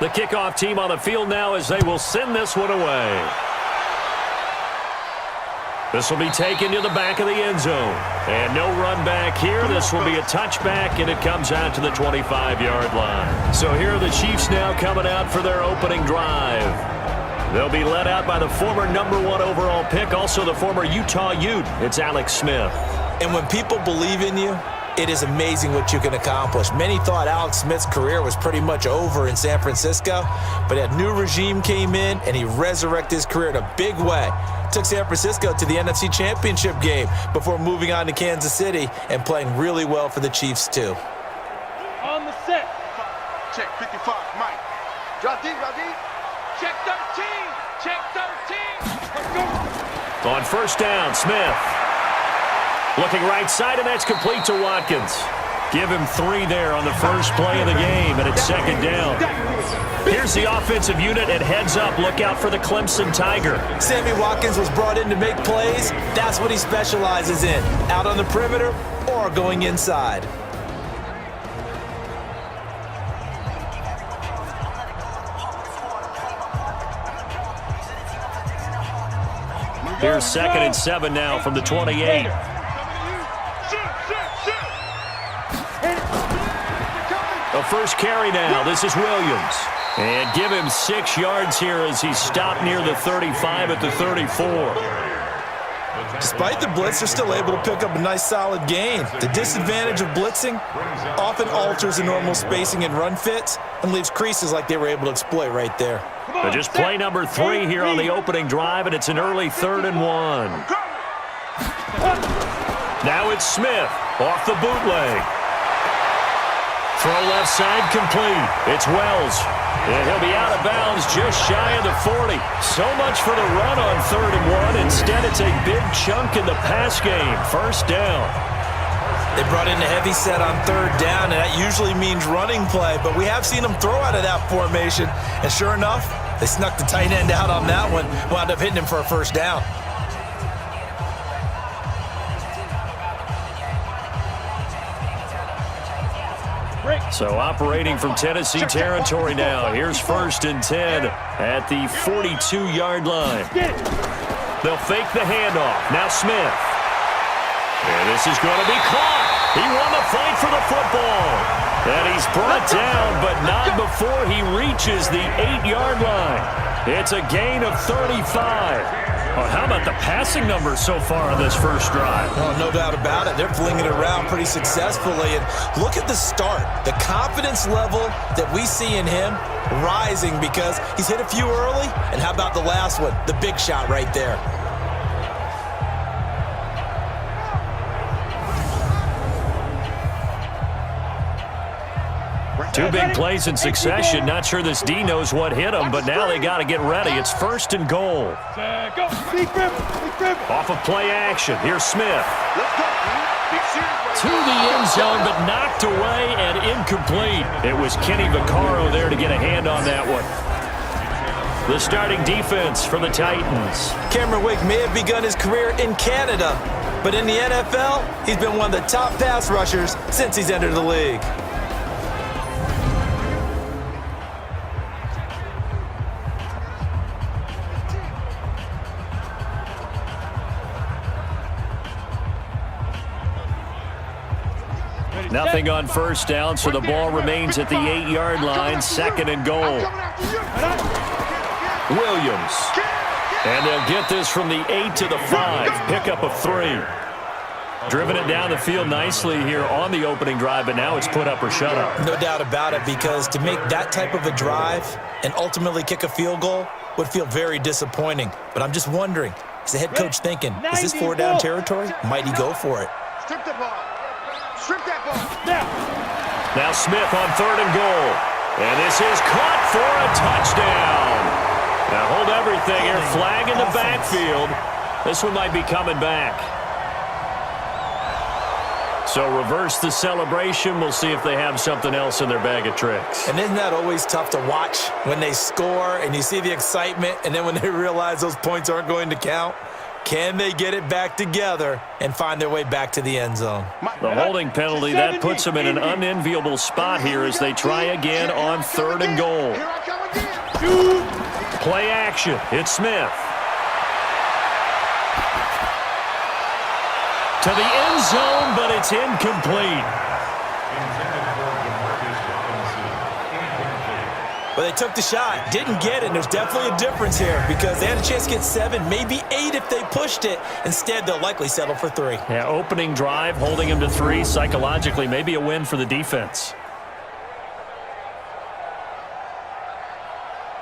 The kickoff team on the field now as they will send this one away. This will be taken to the back of the end zone. And no run back here. This will be a touchback, and it comes out to the 25-yard line. So here are the Chiefs now coming out for their opening drive. They'll be led out by the former #1 overall pick, also the former Utah Ute. It's Alex Smith. And when people believe in you, it is amazing what you can accomplish. Many thought Alex Smith's career was pretty much over in San Francisco, but a new regime came in, and he resurrected his career in a big way. Took San Francisco to the NFC Championship game before moving on to Kansas City and playing really well for the Chiefs, too. On the set. Check 55, Mike. Drop deep, drop deep. Check 13. Check 13. Let's go. On first down, Smith. Looking right side, and that's complete to Watkins. Give him 3 there on the first play of the game, and it's second down. Here's the offensive unit, and heads up, look out for the Clemson Tiger. Sammy Watkins was brought in to make plays. That's what he specializes in, out on the perimeter or going inside. Here's 2nd and 7 now from the 28. The first carry now. This is Williams. And give him 6 yards here as he's stopped near the 35 at the 34. Despite the blitz, they're still able to pick up a nice solid gain. The disadvantage of blitzing often alters the normal spacing and run fits and leaves creases like they were able to exploit right there. But just play number 3 here on the opening drive, and it's an early 3rd and 1. Now it's Smith off the bootleg. Throw left side complete. It's Wells. And he'll be out of bounds just shy of the 40. So much for the run on 3rd and 1. Instead, it's a big chunk in the pass game. First down. They brought in a heavy set on 3rd down, and that usually means running play. But we have seen them throw out of that formation. And sure enough, they snuck the tight end out on that one. Wound up hitting him for a first down. So operating from Tennessee territory now. Here's 1st and 10 at the 42-yard line. They'll fake the handoff. Now Smith. And this is going to be caught. He won the fight for the football. And he's brought down, but not before he reaches the 8-yard line. It's a gain of 35. Well, how about the passing numbers so far on this first drive? Oh, no doubt about it. They're flinging it around pretty successfully. And look at the start. The confidence level that we see in him rising because he's hit a few early. And how about the last one? The big shot right there. Two big plays in succession. Not sure this D knows what hit him, but now they got to get ready. It's 1st and goal. Go. Off of play action. Here's Smith. To the end zone, but knocked away and incomplete. It was Kenny Vaccaro there to get a hand on that one. The starting defense for the Titans. Cameron Wake may have begun his career in Canada, but in the NFL, he's been one of the top pass rushers since he's entered the league. Nothing on first down, so the ball remains at the 8-yard line. 2nd and goal. Williams. And they'll get this from the 8 to the 5. Pickup of 3. Driven it down the field nicely here on the opening drive, but now it's put up or shut up. No doubt about it, because to make that type of a drive and ultimately kick a field goal would feel very disappointing. But I'm just wondering, is the head coach thinking, is this 4-down territory? Might he go for it? Strip the ball. Strip that ball. Now Smith on 3rd and goal. And this is caught for a touchdown. Now hold everything here. Flag in the backfield. This one might be coming back. So reverse the celebration. We'll see if they have something else in their bag of tricks. And isn't that always tough to watch when they score and you see the excitement, and then when they realize those points aren't going to count? Can they get it back together and find their way back to the end zone? The holding penalty, that puts them in an unenviable spot here as they try again on 3rd and goal. Play action. It's Smith. To the end zone, but it's incomplete. Well, they took the shot, didn't get it, and there's definitely a difference here because they had a chance to get 7, maybe 8 if they pushed it. Instead, they'll likely settle for 3. Yeah, opening drive, holding him to 3, psychologically, maybe a win for the defense.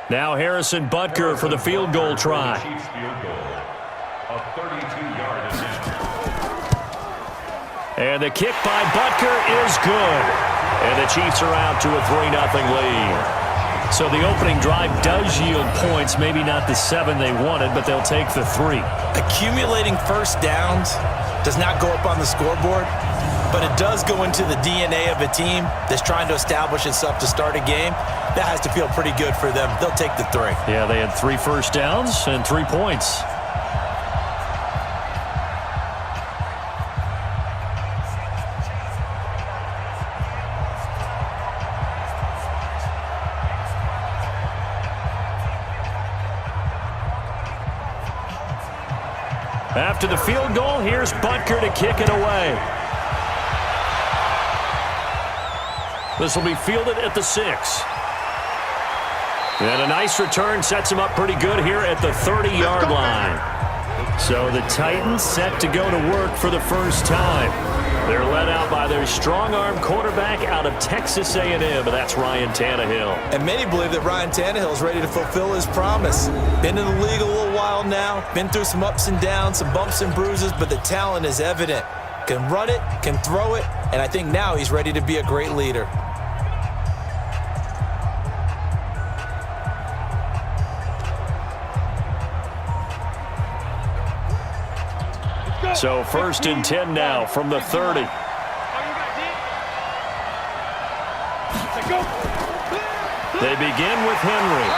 Now Harrison Butker for the field goal try. And the kick by Butker is good. And the Chiefs are out to a 3-0 lead. So the opening drive does yield points, maybe not the 7 they wanted, but they'll take the 3. Accumulating first downs does not go up on the scoreboard, but it does go into the DNA of a team that's trying to establish itself to start a game. That has to feel pretty good for them. They'll take the 3. Yeah, they had 3 first downs and 3 points. After the field goal, here's Butker to kick it away. This will be fielded at the 6. And a nice return sets him up pretty good here at the 30-yard line. So the Titans set to go to work for the first time. They're led out by their strong-arm quarterback out of Texas A&M, but that's Ryan Tannehill. And many believe that Ryan Tannehill is ready to fulfill his promise. Been in the league a little while now, been through some ups and downs, some bumps and bruises, but the talent is evident. Can run it, can throw it, and I think now he's ready to be a great leader. So 1st and 10 now from the 30. They begin with Henry.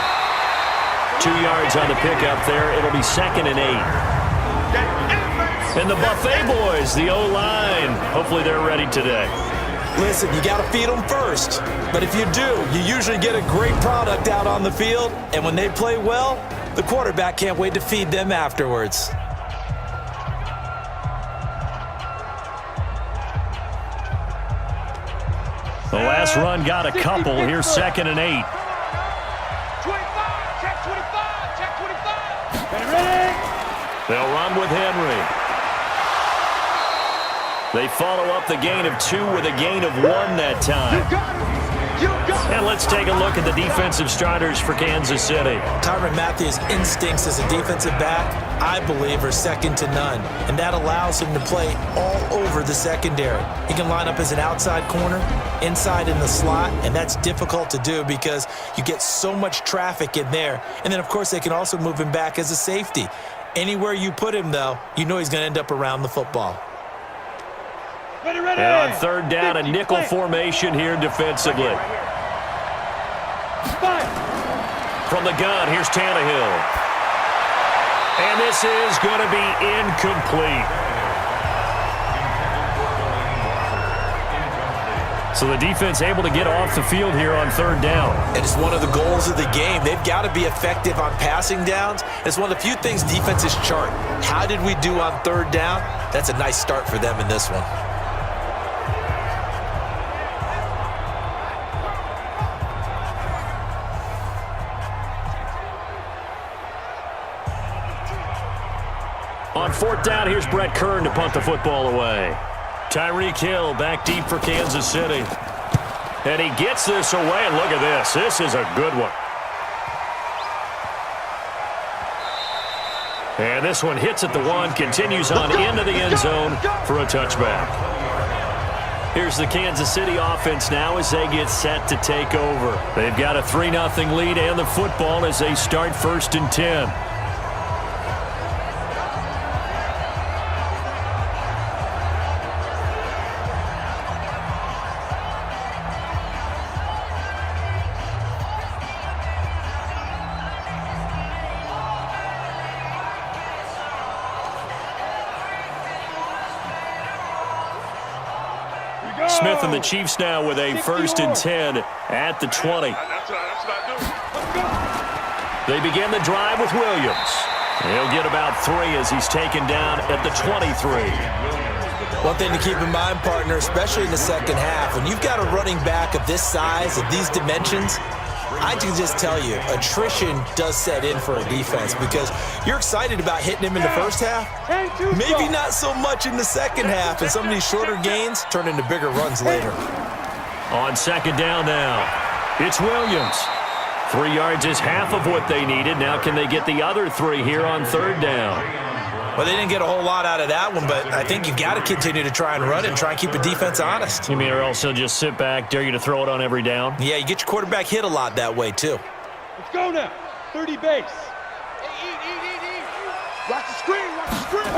2 yards on the pickup there. It'll be 2nd and 8. And the Buffet boys, the O-line, hopefully they're ready today. Listen, you got to feed them first. But if you do, you usually get a great product out on the field. And when they play well, the quarterback can't wait to feed them afterwards. The last run got a couple. Here's 2nd and 8. 25, check 25, check 25. Ready? They'll run with Henry. They follow up the gain of 2 with a gain of 1 that time. And let's take a look at the defensive starters for Kansas City. Tyrann Mathieu's instincts as a defensive back, I believe, are second to none. And that allows him to play all over the secondary. He can line up as an outside corner, inside in the slot, and that's difficult to do because you get so much traffic in there. And then, of course, they can also move him back as a safety. Anywhere you put him, though, you know he's going to end up around the football. Ready. And on 3rd down, a nickel formation here defensively. From the gun, here's Tannehill. And this is going to be incomplete. So the defense able to get off the field here on 3rd down. And it's one of the goals of the game. They've got to be effective on passing downs. It's one of the few things defenses chart. How did we do on 3rd down? That's a nice start for them in this one. On 4th down, here's Brett Kern to punt the football away. Tyreek Hill back deep for Kansas City. And he gets this away, and look at this. This is a good one. And this one hits at the 1, continues on into the end zone for a touchback. Here's the Kansas City offense now as they get set to take over. They've got a 3-0 lead and the football as they start 1st and 10. Smith and the Chiefs now with a 1st and 10 at the 20. They begin the drive with Williams. He'll get about 3 as he's taken down at the 23. One thing to keep in mind, partner, especially in the second half, when you've got a running back of this size, of these dimensions, I can just tell you, attrition does set in for a defense because you're excited about hitting him in the first half. Maybe not so much in the second half, and some of these shorter gains turn into bigger runs later. On 2nd down now, it's Williams. 3 yards is half of what they needed. Now can they get the other 3 here on 3rd down? Well, they didn't get a whole lot out of that one, but I think you've got to continue to try and run it and try and keep the defense honest. You mean or else he'll just sit back, dare you to throw it on every down? Yeah, you get your quarterback hit a lot that way, too. Let's go now. 30 base. Watch the screen, watch the screen.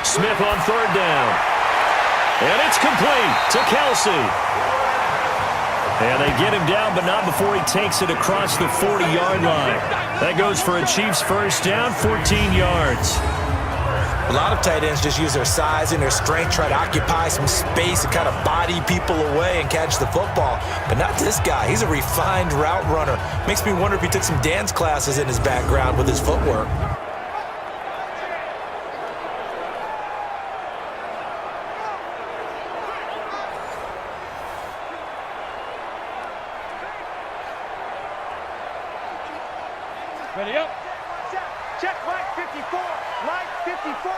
Smith on 3rd down. And it's complete to Kelsey. And they get him down, but not before he takes it across the 40-yard line. That goes for a Chiefs 1st down, 14 yards. A lot of tight ends just use their size and their strength, try to occupy some space and kind of body people away and catch the football. But not this guy. He's a refined route runner. Makes me wonder if he took some dance classes in his background with his footwork. Ready up. Check Mike 54. Mike 54.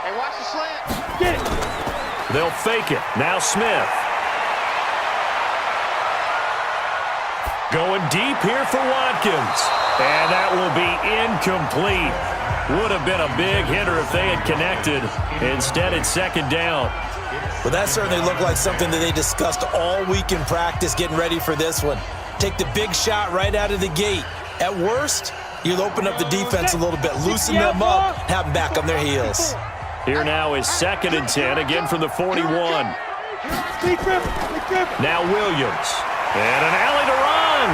Hey, watch the slant. Get it. They'll fake it. Now Smith. Going deep here for Watkins. And that will be incomplete. Would have been a big hitter if they had connected. Instead, it's 2nd down. Well, that certainly looked like something that they discussed all week in practice getting ready for this one. Take the big shot right out of the gate. At worst, you'll open up the defense a little bit, loosen them up, have them back on their heels. Here now is 2nd and 10, again from the 41. Now Williams. And an alley to run.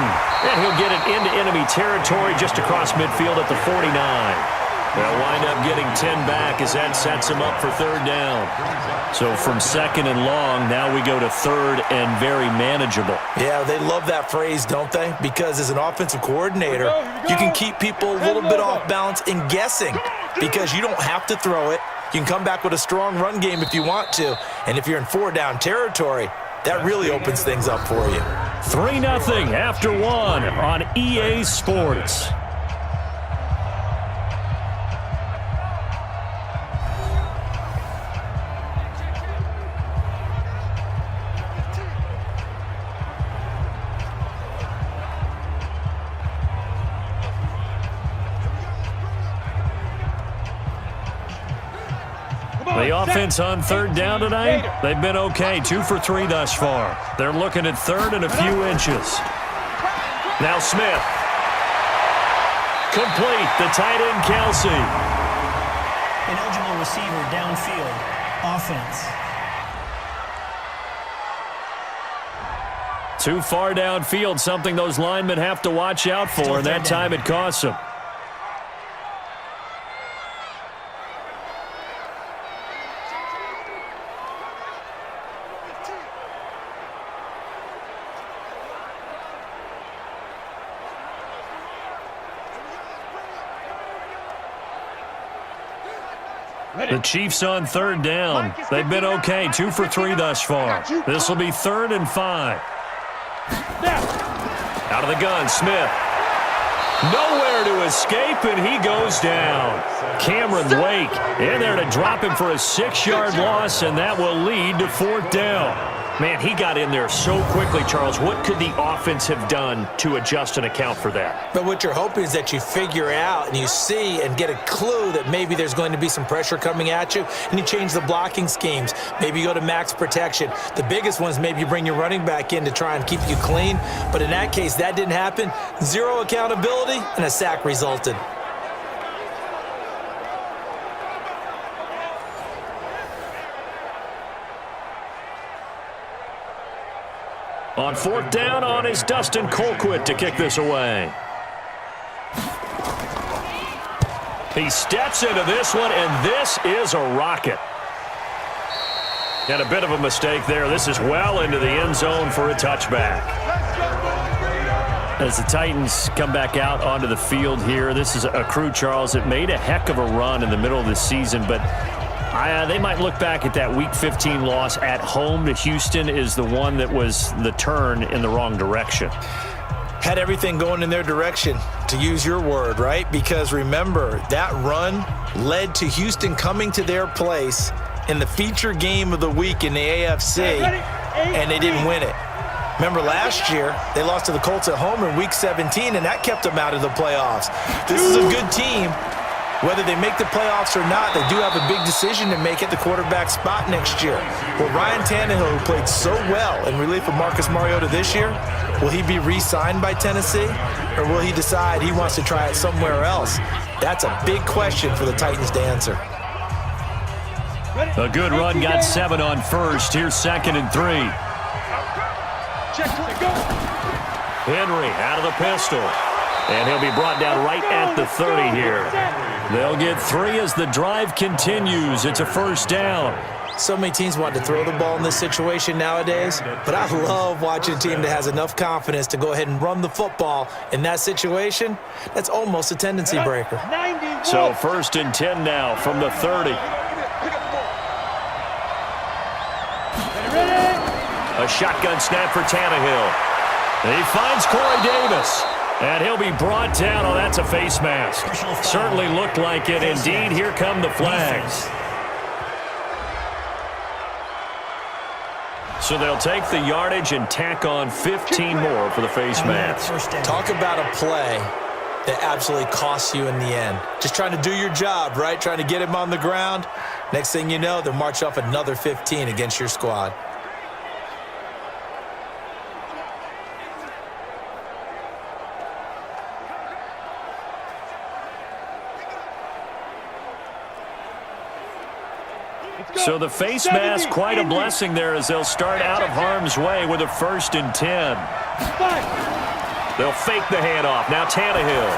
And he'll get it into enemy territory just across midfield at the 49. They'll wind up getting 10 back as that sets him up for 3rd down. So from 2nd and long, now we go to 3rd and very manageable. Yeah, they love that phrase, don't they? Because as an offensive coordinator, you can keep people a little bit off balance and guessing because you don't have to throw it. You can come back with a strong run game if you want to. And if you're in 4-down territory, that really opens things up for you. 3-0 after 1 on EA Sports. The offense on 3rd down tonight, they've been okay. 2 for 3 thus far. They're looking at 3rd and a few inches. Now Smith. Complete, the tight end Kelsey. An eligible receiver downfield. Offense. Too far downfield, something those linemen have to watch out for, and that time it costs them. The Chiefs on 3rd down. They've been okay. 2 for 3 thus far. This will be 3rd and 5. Out of the gun, Smith. Nowhere to escape, and he goes down. Cameron Wake in there to drop him for a 6-yard loss, and that will lead to 4th down. Man, he got in there so quickly, Charles. What could the offense have done to adjust and account for that? But what you're hoping is that you figure out and you see and get a clue that maybe there's going to be some pressure coming at you, and you change the blocking schemes. Maybe you go to max protection. The biggest one is maybe you bring your running back in to try and keep you clean. But in that case, that didn't happen. 0 accountability, and a sack resulted. On 4th down, on is Dustin Colquitt to kick this away. He steps into this one, and this is a rocket. And a bit of a mistake there. This is well into the end zone for a touchback. As the Titans come back out onto the field here, this is a crew, Charles, that made a heck of a run in the middle of the season, but they might look back at that Week 15 loss at home to Houston is the one that was the turn in the wrong direction. Had everything going in their direction, to use your word, right? Because remember, that run led to Houston coming to their place in the feature game of the week in the AFC, and they didn't win it. Remember last year, they lost to the Colts at home in Week 17, and that kept them out of the playoffs. This is a good team. Whether they make the playoffs or not, they do have a big decision to make at the quarterback spot next year. Will Ryan Tannehill, who played so well in relief of Marcus Mariota this year, will he be re-signed by Tennessee? Or will he decide he wants to try it somewhere else? That's a big question for the Titans to answer. A good run, got 7 on first. Here's 2nd and 3. Henry out of the pistol. And he'll be brought down right at the 30 here. They'll get 3 as the drive continues. It's a first down. So many teams want to throw the ball in this situation nowadays, but I love watching a team that has enough confidence to go ahead and run the football in that situation. That's almost a tendency breaker. So 1st and 10 now from the 30. A shotgun snap for Tannehill. And he finds Corey Davis. And he'll be brought down. Oh, that's a face mask. Certainly looked like it. Indeed, here come the flags. So they'll take the yardage and tack on 15 more for the face mask. Talk about a play that absolutely costs you in the end. Just trying to do your job, right? Trying to get him on the ground. Next thing you know, they'll march off another 15 against your squad. So the face mask, quite a blessing there as they'll start out of harm's way with a 1st and 10. They'll fake the handoff. Now Tannehill.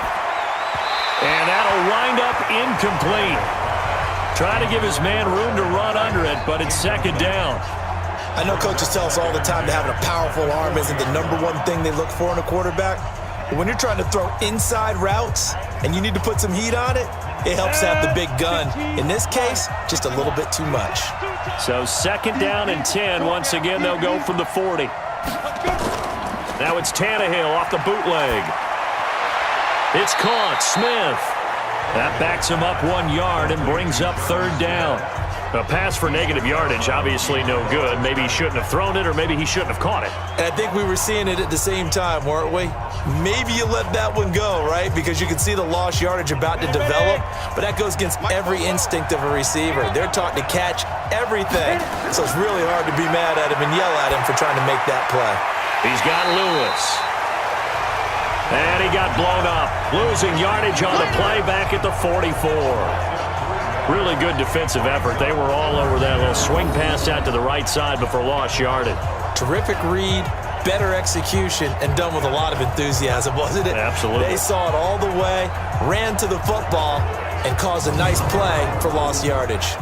And that'll wind up incomplete. Trying to give his man room to run under it, but it's 2nd down. I know coaches tell us all the time that having a powerful arm isn't the #1 thing they look for in a quarterback. But when you're trying to throw inside routes and you need to put some heat on it, it helps have the big gun. In this case, just a little bit too much. So 2nd down and 10. Once again, they'll go from the 40. Now it's Tannehill off the bootleg. It's caught. Smith. That backs him up 1 yard and brings up 3rd down. A pass for negative yardage, obviously no good. Maybe he shouldn't have thrown it, or maybe he shouldn't have caught it. And I think we were seeing it at the same time, weren't we? Maybe you let that one go, right? Because you can see the lost yardage about to develop, but that goes against every instinct of a receiver. They're taught to catch everything, so it's really hard to be mad at him and yell at him for trying to make that play. He's got Lewis. And he got blown up. Losing yardage on the play back at the 44. Really good defensive effort. They were all over that little swing pass out to the right side before lost yardage. Terrific read, better execution, and done with a lot of enthusiasm, wasn't it? Absolutely. They saw it all the way, ran to the football, and caused a nice play for lost yardage.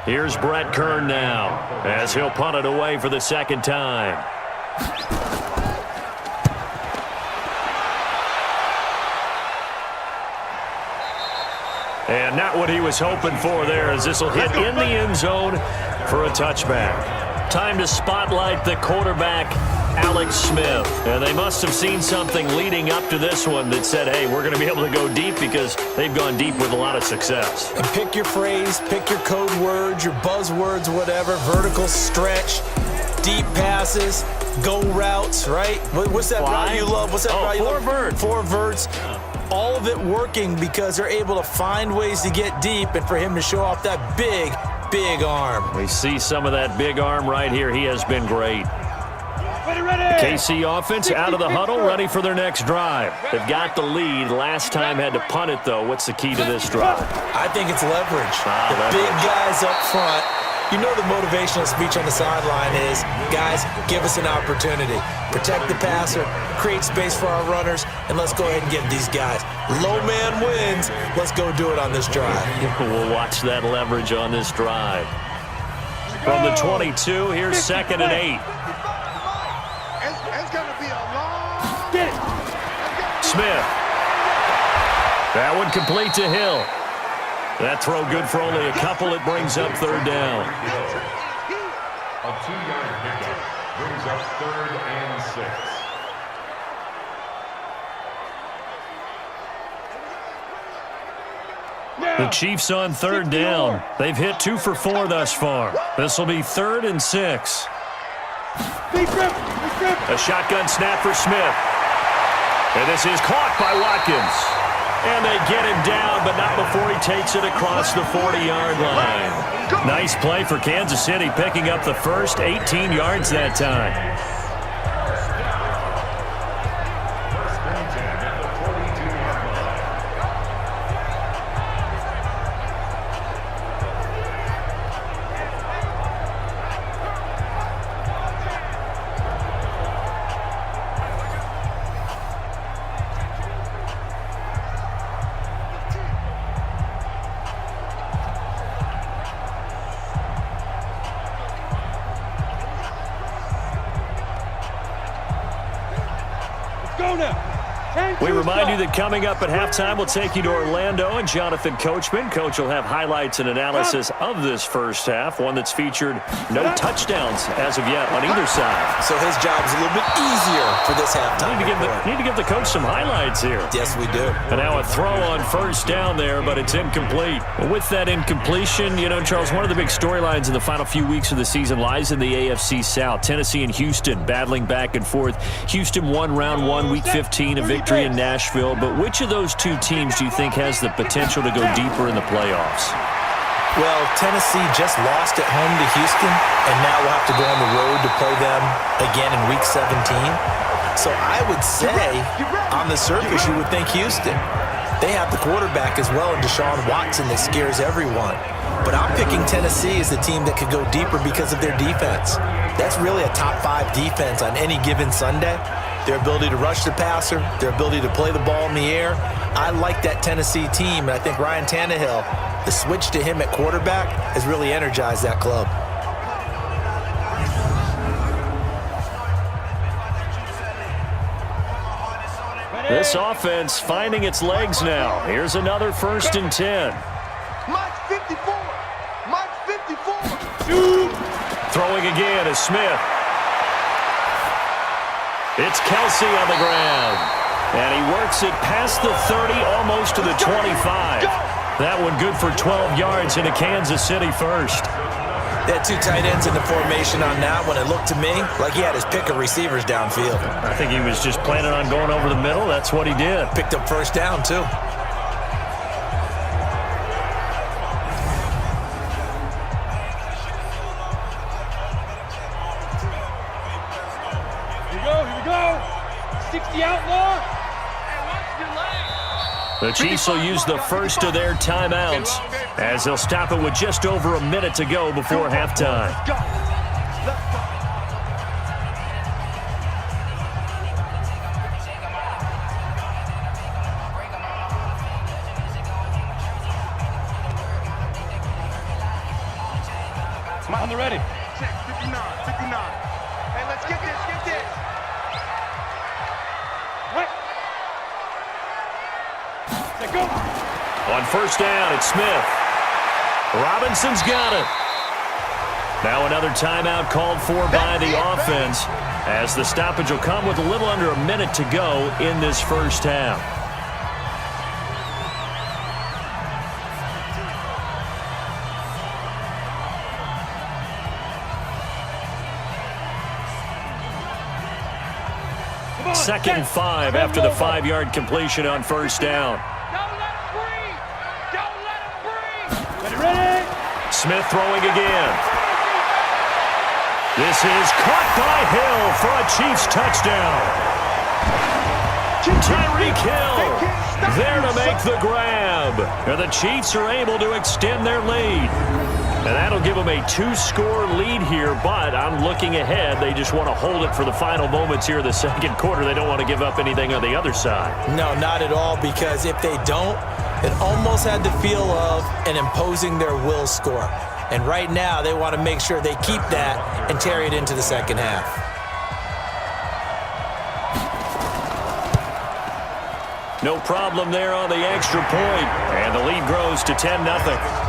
Here's Brett Kern now as he'll punt it away for the 2nd time. And not what he was hoping for there, as this will hit in the end zone for a touchback. Time to spotlight the quarterback, Alex Smith. And they must have seen something leading up to this one that said, hey, we're going to be able to go deep, because they've gone deep with a lot of success. And pick your phrase, pick your code words, your buzzwords, whatever. Vertical stretch, deep passes, go routes, right? What's that route you love? What's that route you love? 4 verts. 4 verts. All of it working because they're able to find ways to get deep, and for him to show off that big, big arm. We see some of that big arm right here. He has been great. The KC offense out of the huddle, ready for their next drive. They've got the lead. Last time had to punt it, though. What's the key to this drive? I think it's leverage. Leverage. Big guys up front You know the motivational speech on the sideline is, guys, give us an opportunity. Protect the passer, create space for our runners, and let's go ahead and give these guys. Low man wins. Let's go do it on this drive. We'll watch that leverage on this drive. From the 22, here's 2nd and 8. It's going to be a long... Smith. That one complete to Hill. That throw good for only a couple. It brings up 3rd down. A 2-yard pickup brings up 3rd and 6. The Chiefs on 3rd down. They've hit 2 for 4 thus far. This will be 3rd and 6. A shotgun snap for Smith. And this is caught by Watkins. And they get him down, but not before he takes it across the 40-yard line. Nice play for Kansas City, picking up the first 18 yards that time. We remind you that coming up at halftime, we'll take you to Orlando and Jonathan Coachman. Coach will have highlights and analysis of this first half, one that's featured no touchdowns as of yet on either side. So his job's a little bit easier for this halftime. Need to give the coach some highlights here. Yes, we do. And now a throw on 1st down there, but it's incomplete. Well, with that incompletion, you know, Charles, one of the big storylines in the final few weeks of the season lies in the AFC South. Tennessee and Houston battling back and forth. Houston won round 1, week 15, a victory in Nashville. But which of those two teams do you think has the potential to go deeper in the playoffs? Well, Tennessee just lost at home to Houston, and now we'll have to go on the road to play them again in week 17. So I would say, on the surface, you would think Houston. They have the quarterback as well, and Deshaun Watson that scares everyone. But I'm picking Tennessee as the team that could go deeper because of their defense. That's really a top 5 defense on any given Sunday. Their ability to rush the passer, their ability to play the ball in the air. I like that Tennessee team, and I think Ryan Tannehill, the switch to him at quarterback, has really energized that club. This offense finding its legs now. Here's another 1st and 10. Mike 54. Mike 54. Throwing again is Smith. It's Kelsey on the ground. And he works it past the 30, almost to the 25. That one good for 12 yards into Kansas City first. They had 2 tight ends in the formation on that one. It looked to me like he had his pick of receivers downfield. I think he was just planning on going over the middle. That's what he did. Picked up 1st down, too. Here we go. 60 outlaw. The Chiefs will use the first of their timeouts as they'll stop it with just over a minute to go before halftime. On the ready. 59. Hey, let's get this. Right. Let go. On 1st down, it's Smith. Robinson's got it. Now another timeout called for by the offense as the stoppage will come with a little under a minute to go in this first half. Second and 5 after the 5-yard completion on 1st down. Ready. Smith throwing again. This is caught by Hill for a Chiefs touchdown. Tyreek Hill there to make the grab. And the Chiefs are able to extend their lead. And that'll give them a 2-score lead here, but I'm looking ahead. They just want to hold it for the final moments here in the second quarter. They don't want to give up anything on the other side. No, not at all, because if they don't, it almost had the feel of an imposing their will score. And right now, they want to make sure they keep that and carry it into the second half. No problem there on the extra point. And the lead grows to 10-0.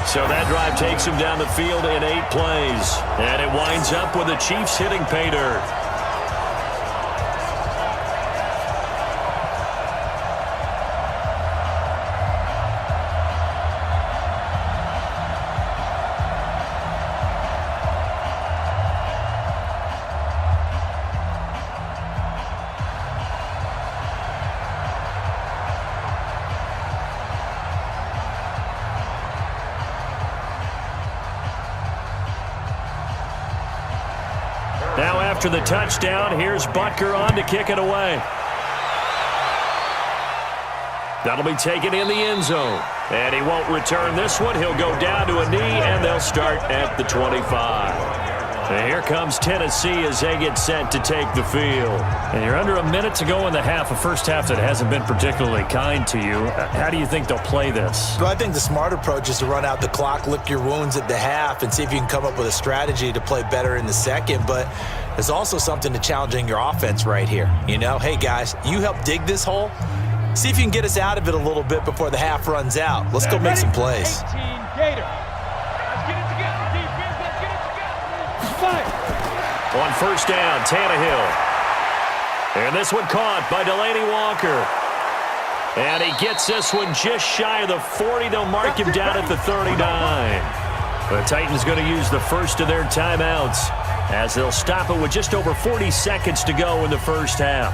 So that drive takes him down the field in 8 plays. And it winds up with the Chiefs hitting pay dirt. Now after the touchdown, here's Butker on to kick it away. That'll be taken in the end zone. And he won't return this one. He'll go down to a knee, and they'll start at the 25. And here comes Tennessee as they get set to take the field. And you're under a minute to go in the half, a first half that hasn't been particularly kind to you. How do you think they'll play this? Well, I think the smart approach is to run out the clock, lick your wounds at the half, and see if you can come up with a strategy to play better in the second. But there's also something to challenging your offense right here. You know, hey, guys, you help dig this hole. See if you can get us out of it a little bit before the half runs out. Let's go make some plays. 18 Gator. Let's get it together, defense. Let's get it together. Fire. On first down, Tannehill. And this one caught by Delaney Walker. And he gets this one just shy of the 40. They'll mark him down at the 39. The Titans going to use the first of their timeouts as they'll stop it with just over 40 seconds to go in the first half.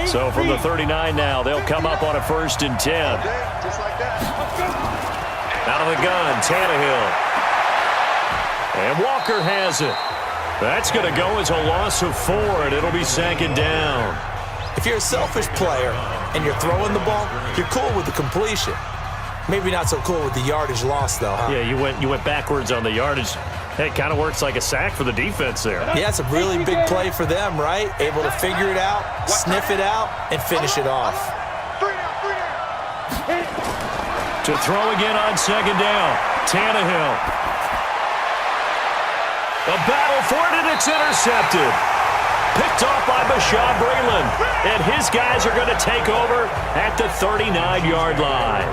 So from the 39 now, they'll come up on a 1st and 10. Just like that. Out of the gun, Tannehill. And Walker has it. That's going to go as a loss of 4, and it'll be 2nd down. If you're a selfish player and you're throwing the ball, you're cool with the completion. Maybe not so cool with the yardage loss, though, huh? Yeah, you went backwards on the yardage. It kind of works like a sack for the defense there. Yeah, it's a really big play for them, right? Able to figure it out, sniff it out, and finish it off. To throw again on 2nd down, Tannehill. A battle for it, and it's intercepted. Picked off by Bashaud Breeland. And his guys are going to take over at the 39-yard line.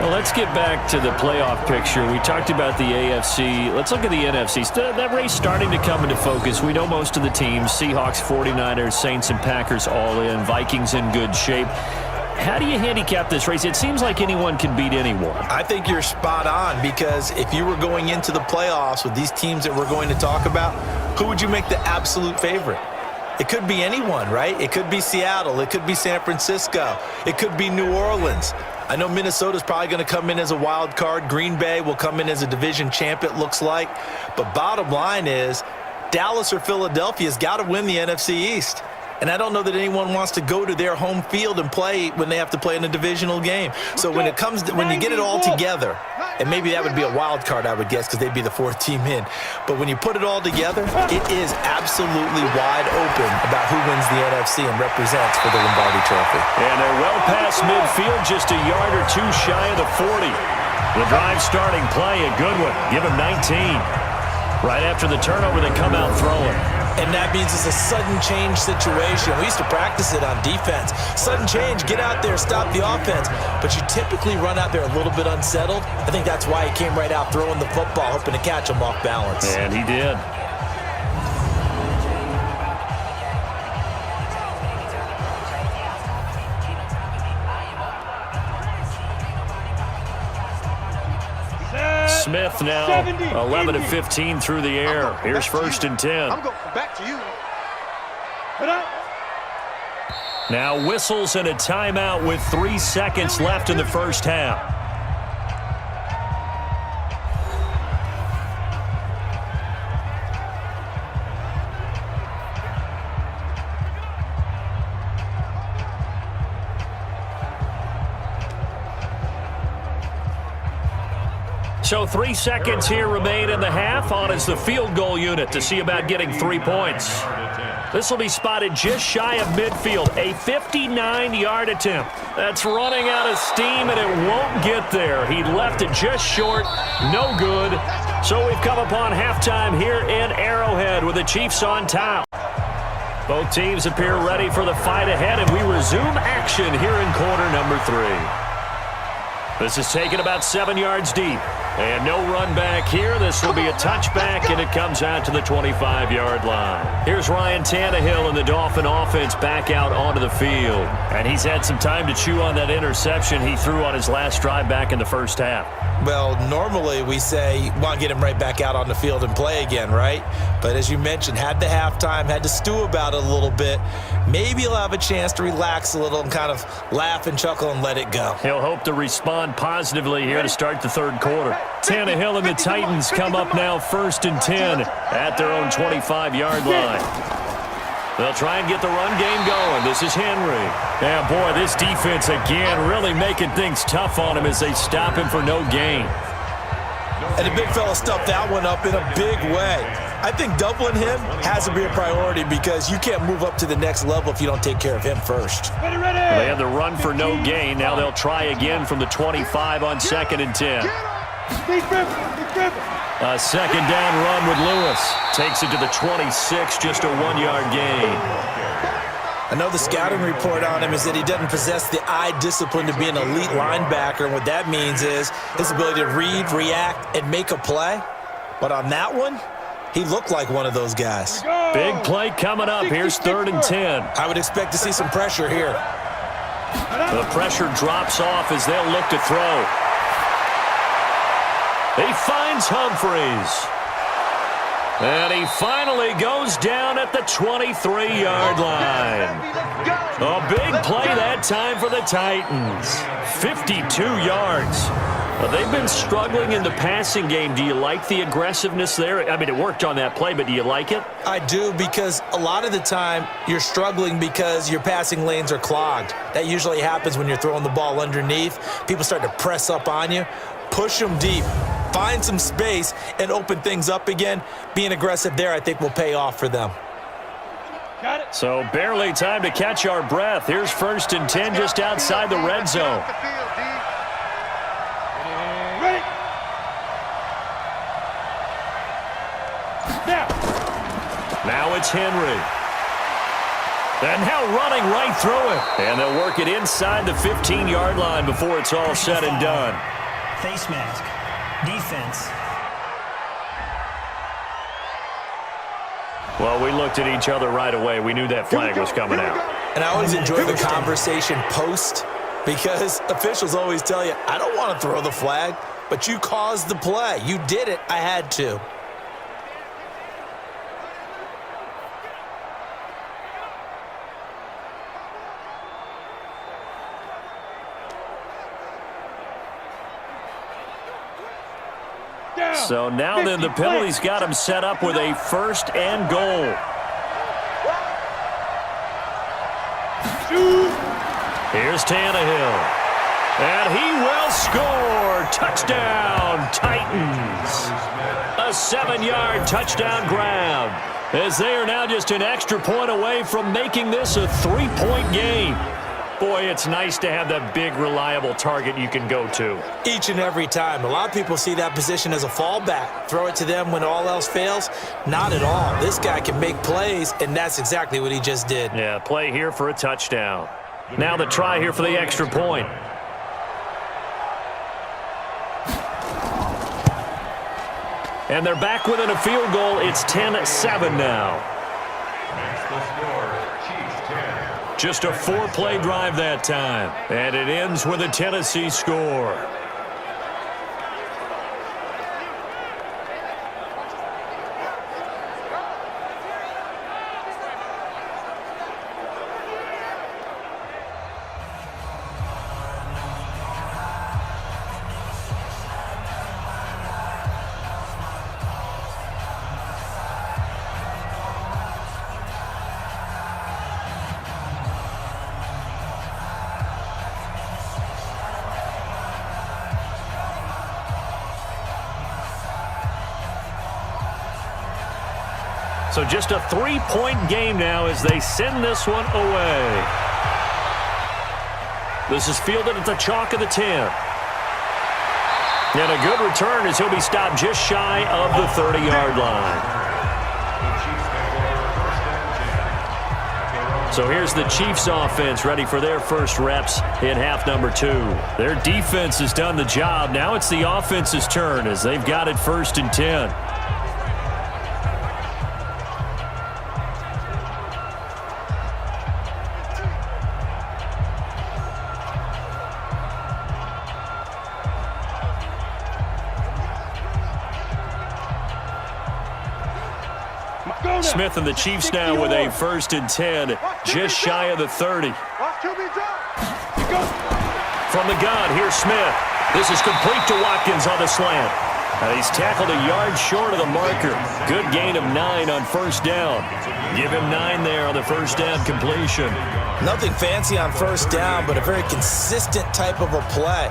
Well, let's get back to the playoff picture. We talked about the AFC. Let's look at the NFC. That race starting to come into focus. We know most of the teams. Seahawks, 49ers, Saints, and Packers all in. Vikings in good shape. How do you handicap this race? It seems like anyone can beat anyone. I think you're spot on, because if you were going into the playoffs with these teams that we're going to talk about, who would you make the absolute favorite? It could be anyone, right? It could be Seattle. It could be San Francisco. It could be New Orleans. I know Minnesota's probably going to come in as a wild card. Green Bay will come in as a division champ, it looks like. But bottom line is, Dallas or Philadelphia's got to win the NFC East. And I don't know that anyone wants to go to their home field and play when they have to play in a divisional game. So when you get it all together, and maybe that would be a wild card, I would guess, because they'd be the 4th team in. But when you put it all together, it is absolutely wide open about who wins the NFC and represents for the Lombardi Trophy. And they're well past midfield, just a yard or two shy of the 40. The drive starting play, a good one. Give them 19. Right after the turnover, they come out throwing. And that means it's a sudden change situation. We used to practice it on defense. Sudden change, get out there, stop the offense. But you typically run out there a little bit unsettled. I think that's why he came right out throwing the football, hoping to catch him off balance. And he did. Smith now 11 of 15 through the air. Here's 1st and 10. I'm going back to you. Now whistles and a timeout with 3 seconds left in the first half. So 3 seconds here remain in the half. On is the field goal unit to see about getting 3 points. This will be spotted just shy of midfield. A 59-yard attempt. That's running out of steam, and it won't get there. He left it just short. No good. So we've come upon halftime here in Arrowhead with the Chiefs on top. Both teams appear ready for the fight ahead, and we resume action here in quarter number 3. This is taken about 7 yards deep. And no run back here. This will be a touchback, and it comes out to the 25-yard line. Here's Ryan Tannehill and the Dolphin offense back out onto the field. And he's had some time to chew on that interception he threw on his last drive back in the first half. Well, normally we say, want to get him right back out on the field and play again, right? But as you mentioned, had the halftime, had to stew about it a little bit. Maybe he'll have a chance to relax a little and kind of laugh and chuckle and let it go. He'll hope to respond positively here to start the third quarter. Tannehill and the Titans come up now 1st and 10 at their own 25-yard line. They'll try and get the run game going. This is Henry. Yeah, boy, this defense again really making things tough on him as they stop him for no gain. And the big fella stuffed that one up in a big way. I think doubling him has to be a priority because you can't move up to the next level if you don't take care of him first. Ready. They had the run for no gain. Now they'll try again from the 25 on 2nd and 10. A 2nd down run with Lewis. Takes it to the 26, just a 1-yard gain. I know the scouting report on him is that he doesn't possess the eye discipline to be an elite linebacker, and what that means is his ability to read, react, and make a play. But on that one, he looked like one of those guys. Big play coming up. Here's 3rd and 10. I would expect to see some pressure here. The pressure drops off as they'll look to throw. He finds Humphreys. And he finally goes down at the 23-yard line. A big play that time for the Titans. 52 yards. They've been struggling in the passing game. Do you like the aggressiveness there? I mean, it worked on that play, but do you like it? I do, because a lot of the time you're struggling because your passing lanes are clogged. That usually happens when you're throwing the ball underneath. People start to press up on you. Push them deep. Find some space and open things up again. Being aggressive there, I think, will pay off for them. Got it. So barely time to catch our breath. Here's 1st and 10 just outside the red zone. Ready. Now it's Henry. And now running right through it. And they'll work it inside the 15-yard line before it's all said and done. Face mask. Defense. Well, we looked at each other right away. We knew that flag was coming out. And I always enjoy the conversation post, because officials always tell you, I don't want to throw the flag, but you caused the play. You did it. I had to. So now then the penalty's got him set up with a 1st and goal. Here's Tannehill. And he will score. Touchdown, Titans. A 7-yard touchdown grab, as they are now just an extra point away from making this a 3-point game. Boy, it's nice to have that big, reliable target you can go to. Each and every time. A lot of people see that position as a fallback. Throw it to them when all else fails. Not at all. This guy can make plays, and that's exactly what he just did. Yeah, play here for a touchdown. Now the try here for the extra point. And they're back within a field goal. It's 10-7 now. Just a 4-play drive that time. And it ends with a Tennessee score. So just a 3-point game now as they send this one away. This is fielded at the chalk of the 10. And a good return as he'll be stopped just shy of the 30-yard line. So here's the Chiefs offense ready for their first reps in half number 2. Their defense has done the job. Now it's the offense's turn as they've got it 1st and 10. Smith and the Chiefs now with a 1st and 10, just shy of the 30. From the gun, here's Smith. This is complete to Watkins on the slant. He's tackled a yard short of the marker. Good gain of 9 on 1st down. Give him 9 there on the 1st down completion. Nothing fancy on 1st down, but a very consistent type of a play.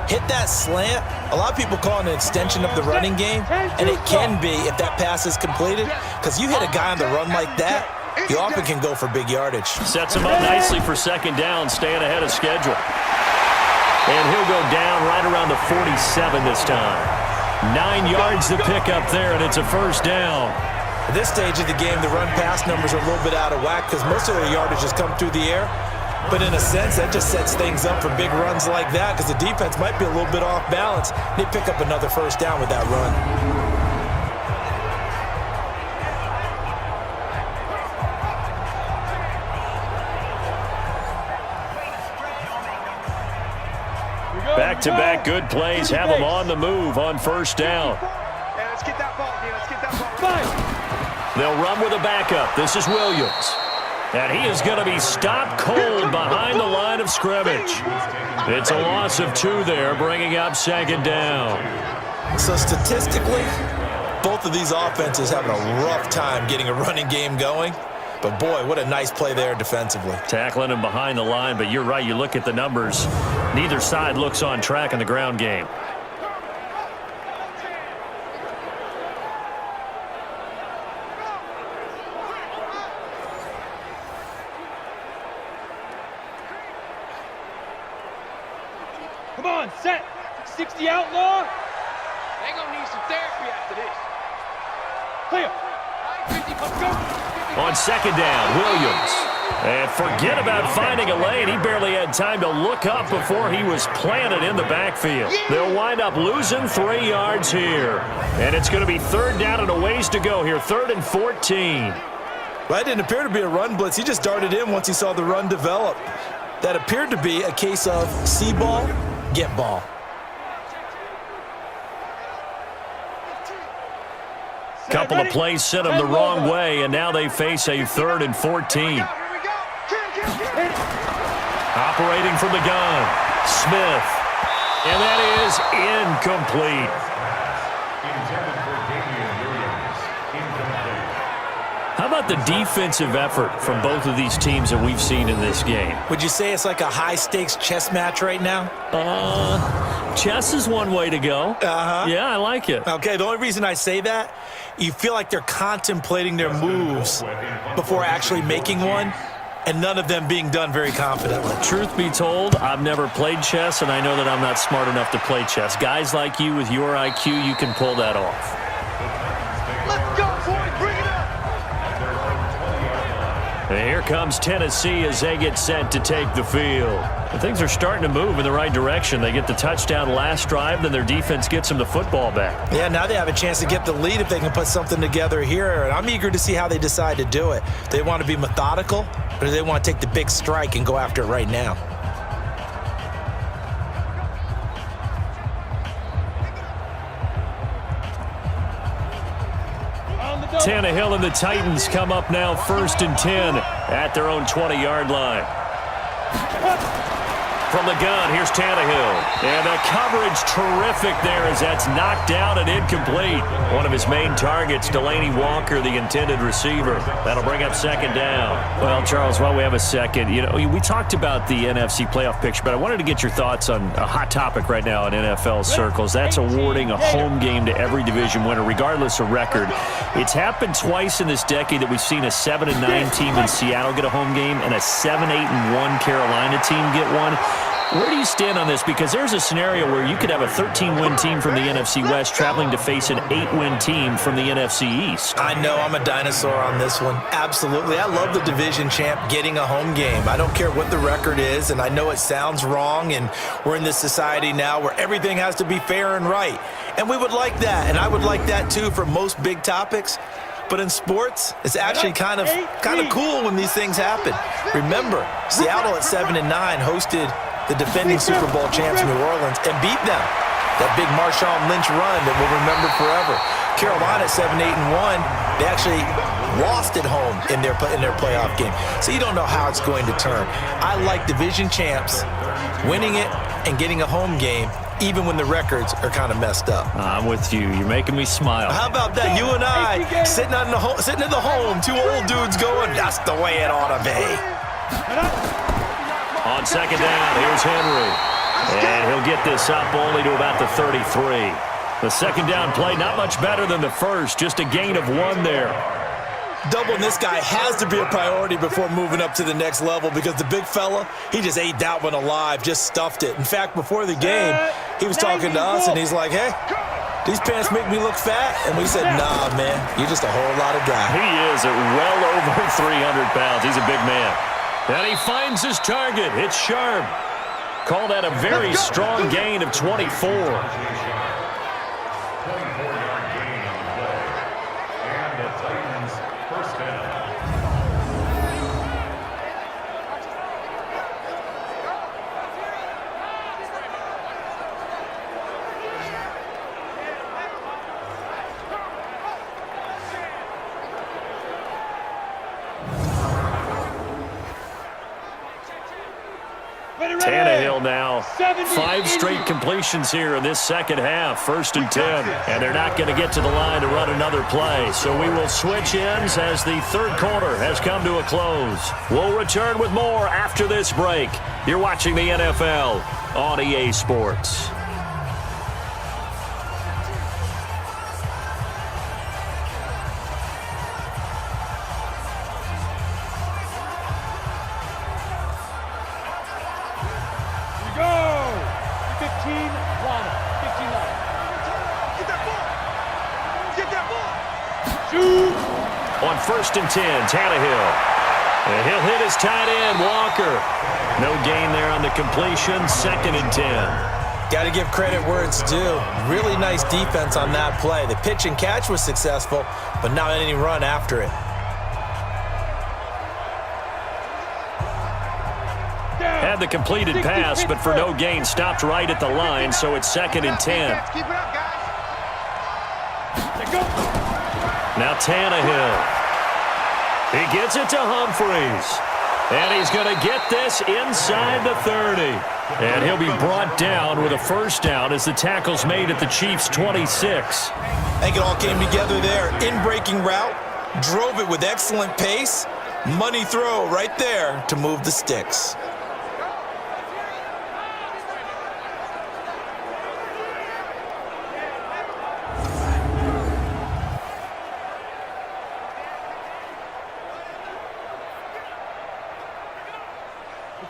Hit that slant. A lot of people call it an extension of the running game, and it can be if that pass is completed, because you hit a guy on the run like that, you often can go for big yardage. Sets him up nicely for 2nd down, staying ahead of schedule. And he'll go down right around the 47 this time. 9 yards to pick up there, and it's a 1st down. At this stage of the game, the run-pass numbers are a little bit out of whack because most of their yardage has come through the air. But in a sense, that just sets things up for big runs like that because the defense might be a little bit off balance. They pick up another 1st down with that run. Back-to-back good plays have them on the move on 1st down. Hey, let's get that ball, dude. Let's get that ball. They'll run with a backup. This is Williams. And he is going to be stopped cold behind the line of scrimmage. It's a loss of 2 there, bringing up 2nd down. So statistically, both of these offenses having a rough time getting a running game going. But boy, what a nice play there defensively. Tackling him behind the line, but you're right, you look at the numbers. Neither side looks on track in the ground game. Come on, set. 60 outlaw. They're going to need some therapy after this. Clear. 50, let's go. On 2nd down, Williams. And forget about finding a lane. He barely had time to look up before he was planted in the backfield. They'll wind up losing 3 yards here. And it's going to be 3rd down and a ways to go here. 3rd and 14. Well, that didn't appear to be a run blitz. He just darted in once he saw the run develop. That appeared to be a case of see ball, get ball. Couple of plays sent them the wrong way, and now they face a 3rd and 14. Operating from the gun, Smith. And that is incomplete. How about the defensive effort from both of these teams that we've seen in this game? Would you say it's like a high-stakes chess match right now? Chess is one way to go. Uh-huh. Yeah, I like it. Okay, the only reason I say that, you feel like they're contemplating their moves before actually making one, and none of them being done very confidently. Truth be told, I've never played chess, and I know that I'm not smart enough to play chess. Guys like you with your IQ, you can pull that off. Let's go, boys. Bring it up. And here comes Tennessee as they get set to take the field. And things are starting to move in the right direction. They get the touchdown last drive, then their defense gets them the football back. Yeah, now they have a chance to get the lead if they can put something together here. And I'm eager to see how they decide to do it. Do they want to be methodical, or do they want to take the big strike and go after it right now? Tannehill and the Titans come up now 1st and 10 at their own 20-yard line. from the gun. Here's Tannehill. And the coverage terrific there as that's knocked down and incomplete. One of his main targets, Delaney Walker, the intended receiver. That'll bring up second down. Well, Charles, while we have a second, we talked about the NFC playoff picture, but I wanted to get your thoughts on a hot topic right now in NFL circles. That's awarding a home game to every division winner, regardless of record. It's happened twice in this decade that we've seen a 7-9 team in Seattle get a home game and a 7-8-1 Carolina team get one. Where do you stand on this? Because there's a scenario where you could have a 13-win team from the NFC West traveling to face an 8-win team from the NFC East. I know I'm a dinosaur on this one. Absolutely. I love the division champ getting a home game. I don't care what the record is, and I know it sounds wrong, and we're in this society now where everything has to be fair and right. And we would like that, and I would like that too for most big topics. But in sports, it's actually kind of cool when these things happen. Remember, Seattle at 7-9 hosted the defending Super Bowl champs New Orleans and beat them. That big Marshawn Lynch run that we'll remember forever. Carolina at 7-8-1, they actually lost at home in their playoff game. So you don't know how it's going to turn. I like division champs winning it and getting a home game, even when the records are kind of messed up. I'm with you. You're making me smile. How about that? You and I sitting at the home, two old dudes going, that's the way it ought to be. On second down, here's Henry. And he'll get this up only to about the 33. The second down play, not much better than the first, just a gain of 1 there. Doubling this guy has to be a priority before moving up to the next level because the big fella, he just ate that one alive, just stuffed it. In fact, before the game, he was talking to us, and he's like, hey, these pants make me look fat. And we said, nah, man, you're just a whole lot of guy. He is at well over 300 pounds. He's a big man. And he finds his target. It's Sharp. Call that a very strong gain of 24. 24-yard gain on the play. And the Titans first down. Tannehill now, 5 straight completions here in this second half, 1st and 10. And they're not going to get to the line to run another play. So we will switch ends as the third quarter has come to a close. We'll return with more after this break. You're watching the NFL on EA Sports. On 1st and 10, Tannehill. And he'll hit his tight end, Walker. No gain there on the completion, 2nd and 10. Got to give credit where it's due. Really nice defense on that play. The pitch and catch was successful, but not any run after it. Had the completed pass, but for no gain, stopped right at the line, so it's 2nd and 10. Keep it up, guys. Now Tannehill. He gets it to Humphries. And he's going to get this inside the 30. And he'll be brought down with a first down as the tackle's made at the Chiefs' 26. I think it all came together there. In-breaking route, drove it with excellent pace. Money throw right there to move the sticks.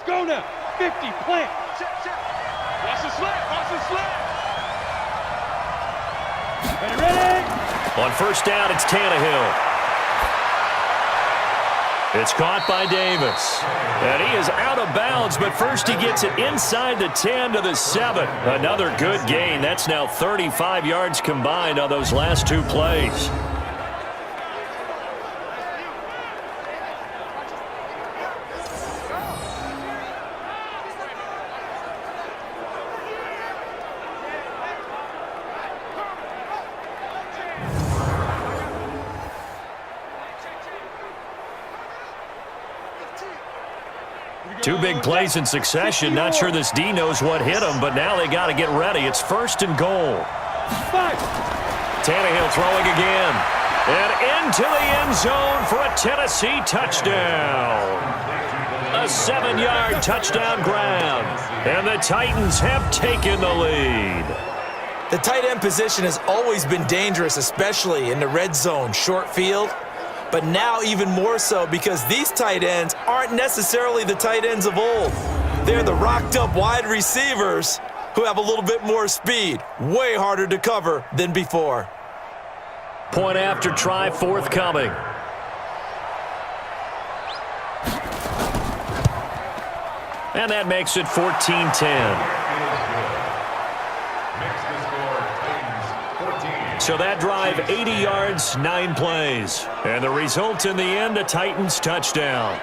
Go now. 50, plant. Watch the slap. Watch the slap. Ready. On first down, it's Tannehill. It's caught by Davis. And he is out of bounds, but first he gets it inside the 10 to the 7. Another good gain. That's now 35 yards combined on those last 2 plays. Two big plays in succession. Not sure this D knows what hit him, but now they got to get ready. It's 1st and goal. Tannehill throwing again. And into the end zone for a Tennessee touchdown. A 7-yard touchdown grab. And the Titans have taken the lead. The tight end position has always been dangerous, especially in the red zone, short field. But now even more so because these tight ends aren't necessarily the tight ends of old. They're the rocked-up wide receivers who have a little bit more speed. Way harder to cover than before. Point after try forthcoming. And that makes it 14-10. So that drive, 80 yards, 9 plays. And the result in the end, a Titans touchdown.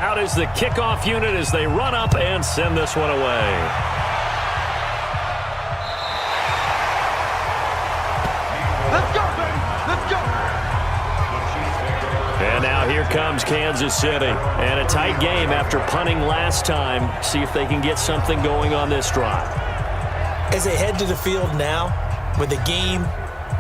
Out is the kickoff unit as they run up and send this one away. Let's go, baby. Let's go. And now here comes Kansas City. And a tight game after punting last time. See if they can get something going on this drive. As they head to the field now, with the game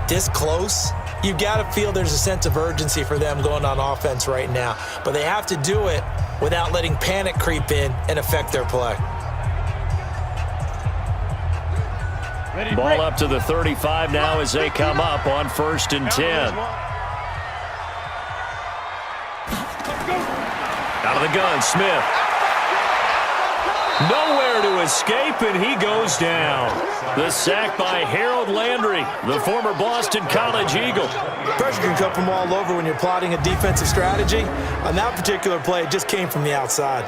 this close, you've got to feel there's a sense of urgency for them going on offense right now. But they have to do it without letting panic creep in and affect their play. Ball up to the 35 now as they come up on 1st and 10. Out of the gun, Smith. Nowhere to escape, and he goes down. The sack by Harold Landry, the former Boston College Eagle. Pressure can come from all over when you're plotting a defensive strategy. On that particular play, it just came from the outside.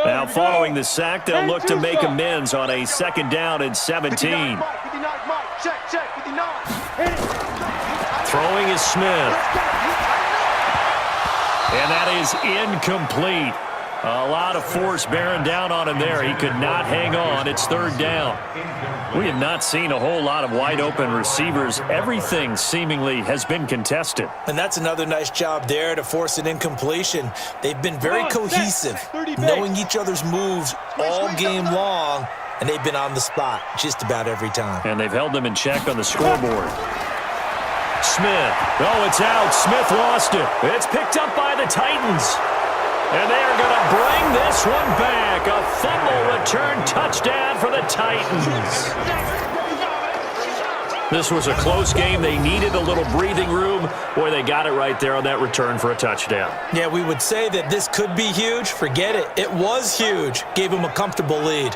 Now following the sack, they'll look to make amends on a 2nd down and 17. 59, Mike. Check, 59. Throwing is Smith. And that is incomplete. A lot of force bearing down on him there. He could not hang on. It's 3rd down. We have not seen a whole lot of wide open receivers. Everything seemingly has been contested. And that's another nice job there to force an incompletion. They've been very cohesive, knowing each other's moves all game long, and they've been on the spot just about every time. And they've held them in check on the scoreboard. Smith. Oh, it's out. Smith lost it. It's picked up by the Titans. And they are going to bring this one back. A fumble return touchdown for the Titans. This was a close game. They needed a little breathing room. Boy, they got it right there on that return for a touchdown. Yeah, we would say that this could be huge. Forget it. It was huge. Gave them a comfortable lead.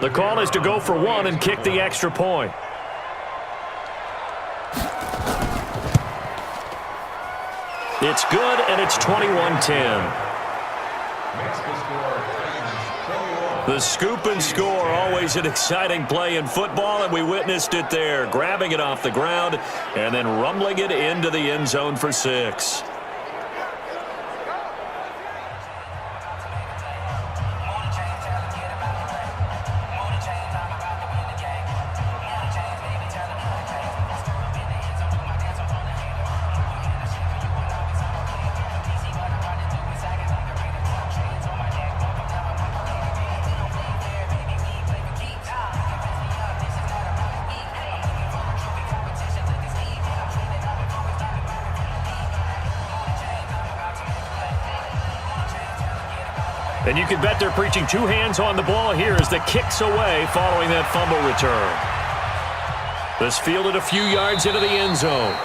The call is to go for one and kick the extra point. It's good, and it's 21-10. Makes the score Titans 21. The scoop and score, always an exciting play in football, and we witnessed it there, grabbing it off the ground and then rumbling it into the end zone for 6. And you can bet they're preaching 2 hands on the ball here as the kick's away following that fumble return. This fielded a few yards into the end zone.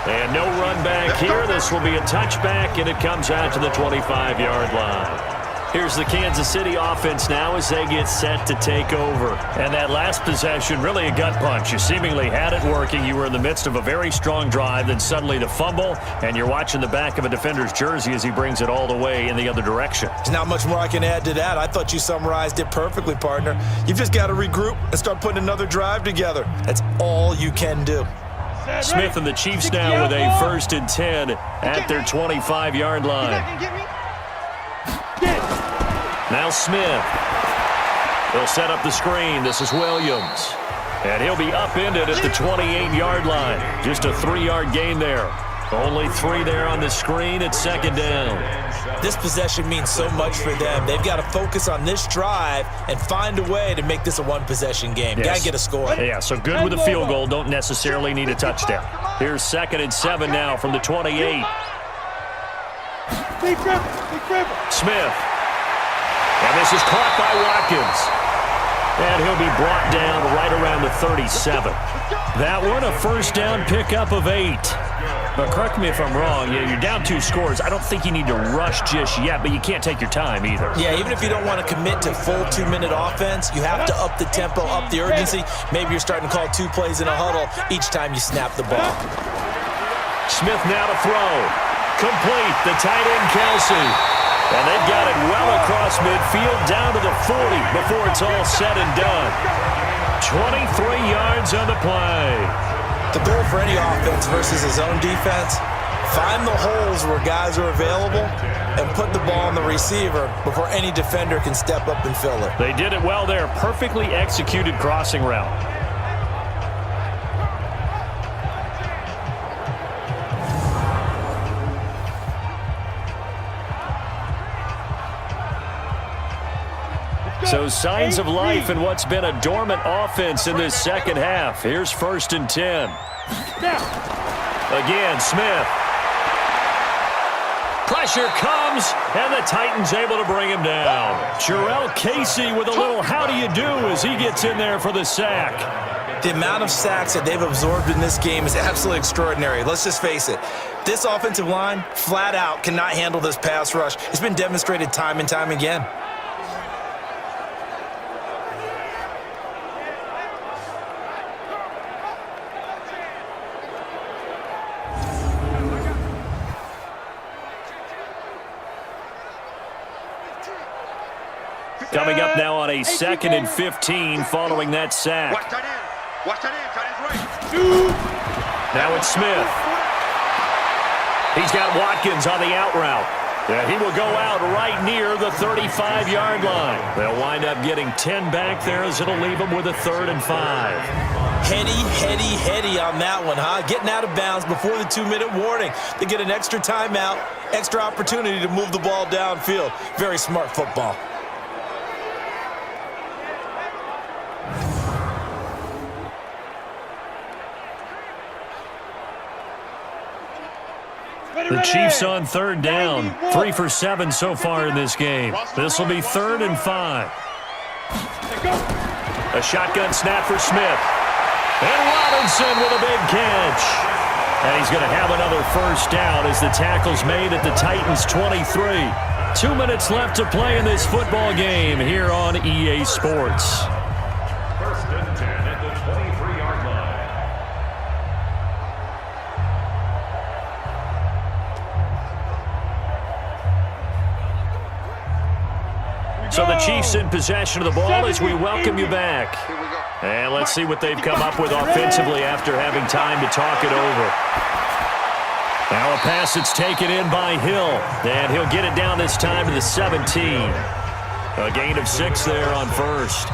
And no run back here. This will be a touchback, and it comes out to the 25-yard line. Here's the Kansas City offense now as they get set to take over. And that last possession, really a gut punch. You seemingly had it working. You were in the midst of a very strong drive, then suddenly the fumble, and you're watching the back of a defender's jersey as he brings it all the way in the other direction. There's not much more I can add to that. I thought you summarized it perfectly, partner. You've just got to regroup and start putting another drive together. That's all you can do. Smith and the Chiefs now with a 1st and 10 at their 25-yard line. Now Smith. They'll set up the screen. This is Williams. And he'll be upended at the 28-yard line. Just a 3-yard gain there. Only 3 there on the screen at 2nd down. This possession means so much for them. They've got to focus on this drive and find a way to make this a one-possession game. Yes. Got to get a score. Yeah, so good with a field goal. Don't necessarily need a touchdown. Here's 2nd and 7 now from the 28. Smith. And this is caught by Watkins. And he'll be brought down right around the 37. That one, a 1st down pickup of 8. But correct me if I'm wrong. Yeah, you're down 2 scores. I don't think you need to rush just yet, but you can't take your time either. Yeah, even if you don't want to commit to full 2-minute offense, you have to up the tempo, up the urgency. Maybe you're starting to call 2 plays in a huddle each time you snap the ball. Smith now to throw. Complete. The tight end, Kelsey. And they've got it well across midfield down to the 40 before it's all said and done. 23 yards on the play. The goal for any offense versus his own defense, find the holes where guys are available and put the ball on the receiver before any defender can step up and fill it. They did it well there. Perfectly executed crossing route. So signs of life in what's been a dormant offense in this second half. Here's 1st and 10. Again, Smith. Pressure comes, and the Titans able to bring him down. Jarrell Casey with a little how do you do as he gets in there for the sack. The amount of sacks that they've absorbed in this game is absolutely extraordinary. Let's just face it. This offensive line, flat out, cannot handle this pass rush. It's been demonstrated time and time again. Coming up now on a 2nd and 15 following that sack. Now it's Smith. He's got Watkins on the out route. Yeah, he will go out right near the 35-yard line. They'll wind up getting 10 back there as it'll leave them with a 3rd and 5. Heady on that one, huh? Getting out of bounds before the 2-minute warning. They get an extra timeout, extra opportunity to move the ball downfield. Very smart football. The Chiefs on 3rd down. 3 for 7 so far in this game. This will be 3rd and 5. A shotgun snap for Smith. And Robinson with a big catch. And he's going to have another 1st down as the tackle's made at the Titans' 23. 2 minutes left to play in this football game here on EA Sports. 1st and 10 at the 23-yard line. So the Chiefs in possession of the ball as we welcome you back. And let's see what they've come up with offensively after having time to talk it over. Now a pass that's taken in by Hill. And he'll get it down this time to the 17. A gain of 6 there on first.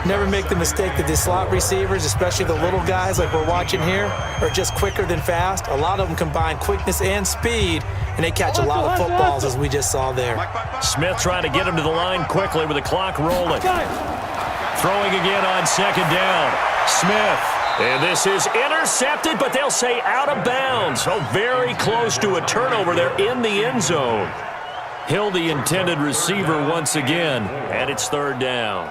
Never make the mistake that the slot receivers, especially the little guys like we're watching here, are just quicker than fast. A lot of them combine quickness and speed, and they catch a lot of footballs, as we just saw there. Smith trying to get him to the line quickly with the clock rolling. Throwing again on second down. Smith. And this is intercepted, but they'll say out of bounds. Oh, very close to a turnover there in the end zone. Hill, the intended receiver once again, and it's third down.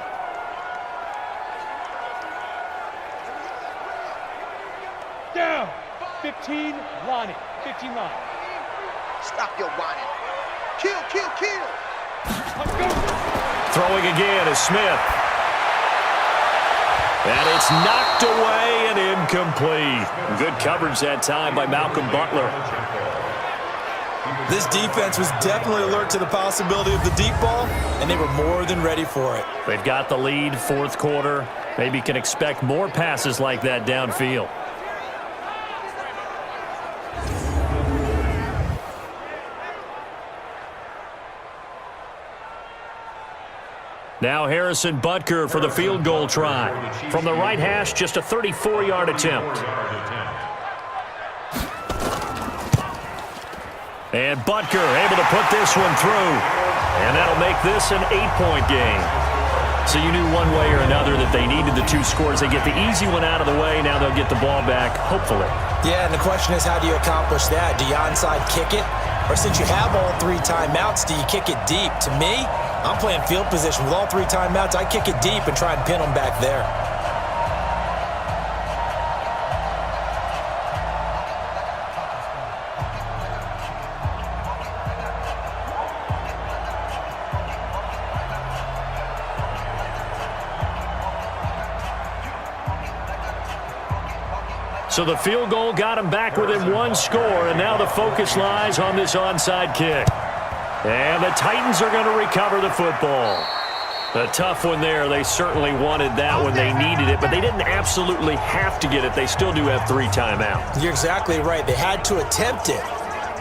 Down. 15, Lonnie. 15 line. Stop your whining. Kill, kill, kill. Let's go. Throwing again is Smith. And it's knocked away and incomplete. Good coverage that time by Malcolm Butler. This defense was definitely alert to the possibility of the deep ball, and they were more than ready for it. They've got the lead, fourth quarter. Maybe can expect more passes like that downfield. Now Harrison Butker for the field goal try. From the right hash, just a 34-yard attempt. And Butker able to put this one through. And that'll make this an 8-point game. So you knew one way or another that they needed the 2 scores. They get the easy one out of the way. Now they'll get the ball back, hopefully. Yeah, and the question is, how do you accomplish that? Do you onside kick it? Or since you have all 3 timeouts, do you kick it deep? To me, I'm playing field position with all 3 timeouts. I kick it deep and try and pin them back there. So the field goal got him back within 1 score, and now the focus lies on this onside kick. And the Titans are going to recover the football. A tough one there. They certainly wanted that when they needed it, but they didn't absolutely have to get it. They still do have 3 timeouts. You're exactly right. They had to attempt it.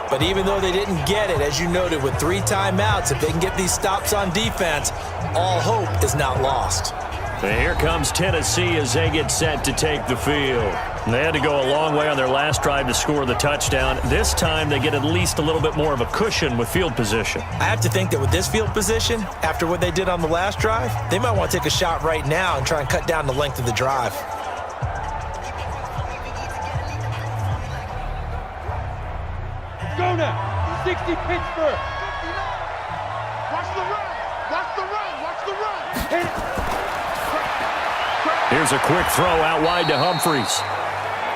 But even though they didn't get it, as you noted, with 3 timeouts, if they can get these stops on defense, all hope is not lost. And here comes Tennessee as they get set to take the field. They had to go a long way on their last drive to score the touchdown. This time they get at least a little bit more of a cushion with field position. I have to think that with this field position, after what they did on the last drive, they might want to take a shot right now and try and cut down the length of the drive. Go now. 60 Pittsburgh. Watch the run. Watch the run. Watch the run. Hit it. Here's a quick throw out wide to Humphries.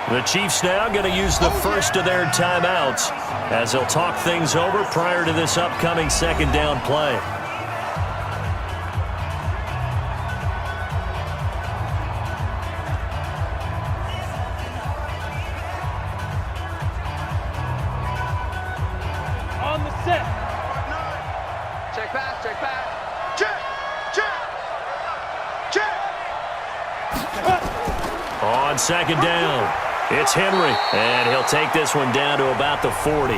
The Chiefs now going to use the first of their timeouts as they'll talk things over prior to this upcoming second down play. On the set. Check pass. Check pass. Check. Check. Check. On second down, it's Henry, and he'll take this one down to about the 40.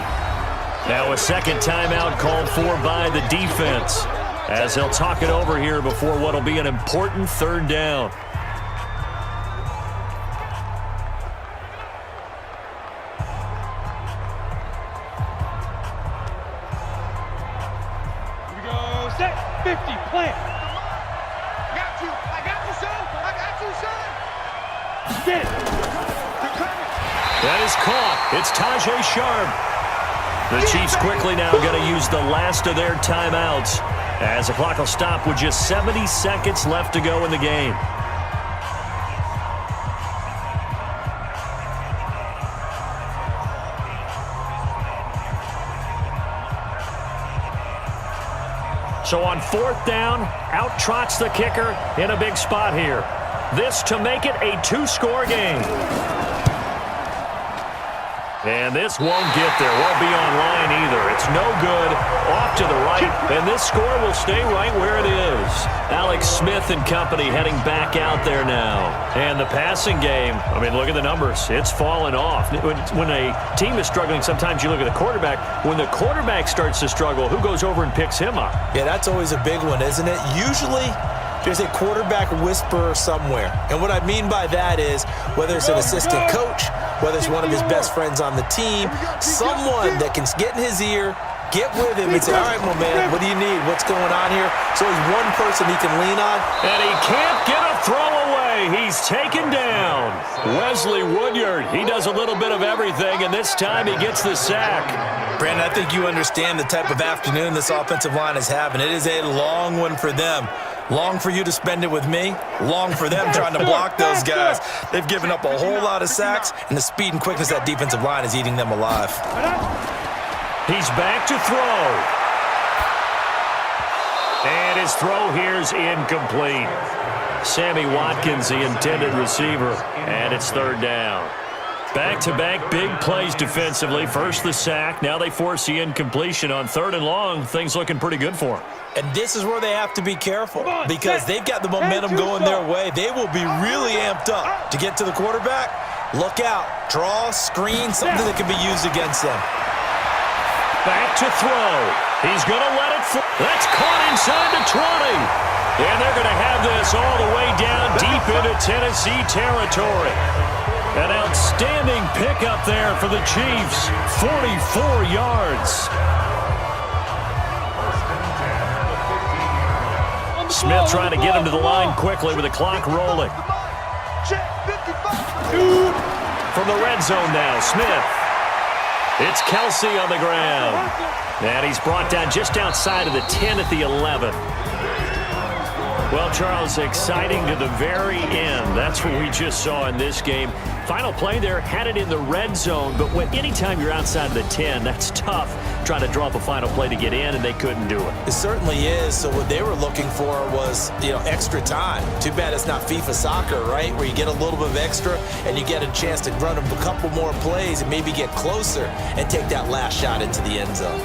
Now a second timeout called for by the defense as they'll talk it over here before what will be an important third down. Here we go. Set. 50. Plant. I got you. I got you, son. I got you, son. Get it. That is caught. It's Tajay Sharp. The Chiefs quickly now going to use the last of their timeouts as the clock will stop with just 70 seconds left to go in the game. So on fourth down, out trots the kicker in a big spot here. This to make it a 2-score game. And this won't get there. Won't be online either. It's no good. Off to the right. And this score will stay right where it is. Alex Smith and company heading back out there now. And the passing game, I mean, look at the numbers. It's fallen off. When a team is struggling, sometimes you look at the quarterback. When the quarterback starts to struggle, who goes over and picks him up? Yeah, that's always a big one, isn't it? Usually, there's a quarterback whisperer somewhere. And what I mean by that is, whether it's an assistant coach, whether it's one of his best friends on the team, someone that can get in his ear, get with him and say, all right, my man, what do you need? What's going on here? So he's one person he can lean on. And he can't get a throw away. He's taken down. Wesley Woodyard, he does a little bit of everything, and this time he gets the sack. Brandon, I think you understand the type of afternoon this offensive line is having. It is a long one for them. Long for you to spend it with me. Long for them trying to block those guys. They've given up a whole lot of sacks, and the speed and quickness of that defensive line is eating them alive. He's back to throw. And his throw here's incomplete. Sammy Watkins, the intended receiver, and it's third down. Back-to-back big plays defensively. First the sack. Now they force the incompletion on 3rd and long. Things looking pretty good for them. And this is where they have to be careful because they've got the momentum going their way. They will be really amped up to get to the quarterback. Look out. Draw, screen, something that can be used against them. Back to throw. He's going to let it fly. That's caught inside the 20. And they're going to have this all the way down deep into Tennessee territory. An outstanding pickup there for the Chiefs. 44 yards. Smith trying to get him to the line quickly with the clock rolling. From the red zone now, Smith. It's Kelsey on the ground. And he's brought down just outside of the 10 at the 11. Well, Charles, exciting to the very end. That's what we just saw in this game. Final play there, had it in the red zone, but anytime you're outside of the 10, that's tough trying to draw up a final play to get in, and they couldn't do it. It certainly is. So what they were looking for was, extra time. Too bad it's not FIFA soccer, right, where you get a little bit of extra and you get a chance to run a couple more plays and maybe get closer and take that last shot into the end zone.